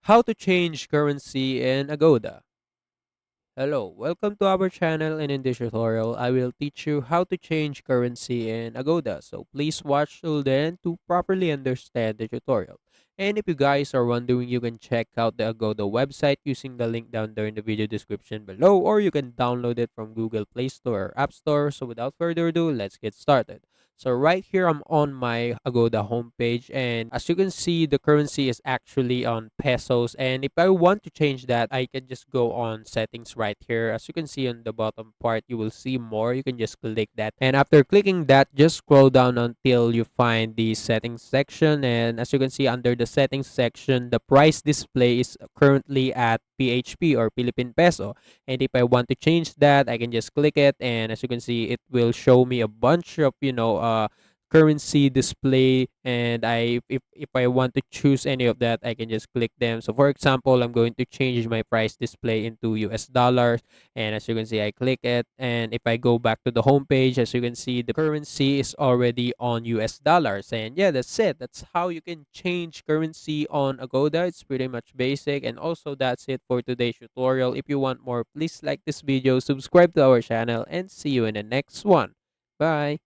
How to change currency in Agoda. Hello, welcome to our channel, and in this tutorial, I will teach you how to change currency in Agoda. So please watch till the end to properly understand the tutorial. And if you guys are wondering, you can check out the Agoda website using the link down there in the video description below, or you can download it from Google Play Store or App Store. So without further ado, let's get started. So right here, I'm on my Agoda homepage, and as you can see, the currency is actually on pesos. And if I want to change that, I can just go on settings right here. As you can see on the bottom part, you will see more. You can just click that. And after clicking that, just scroll down until you find the settings section. And as you can see under the settings section, the price display is currently at PHP or Philippine Peso. And if I want to change that, I can just click it, and as you can see, it will show me a bunch of currency display. And if I want to choose any of that, I can just click them. So for example, I'm going to change my price display into US dollars, and as you can see, I click it, and if I go back to the home page, as you can see, the currency is already on US dollars. And yeah, that's it. That's how you can change currency on Agoda. It's pretty much basic. And also, that's it for today's tutorial. If you want more, please like this video, subscribe to our channel, and see you in the next one. Bye.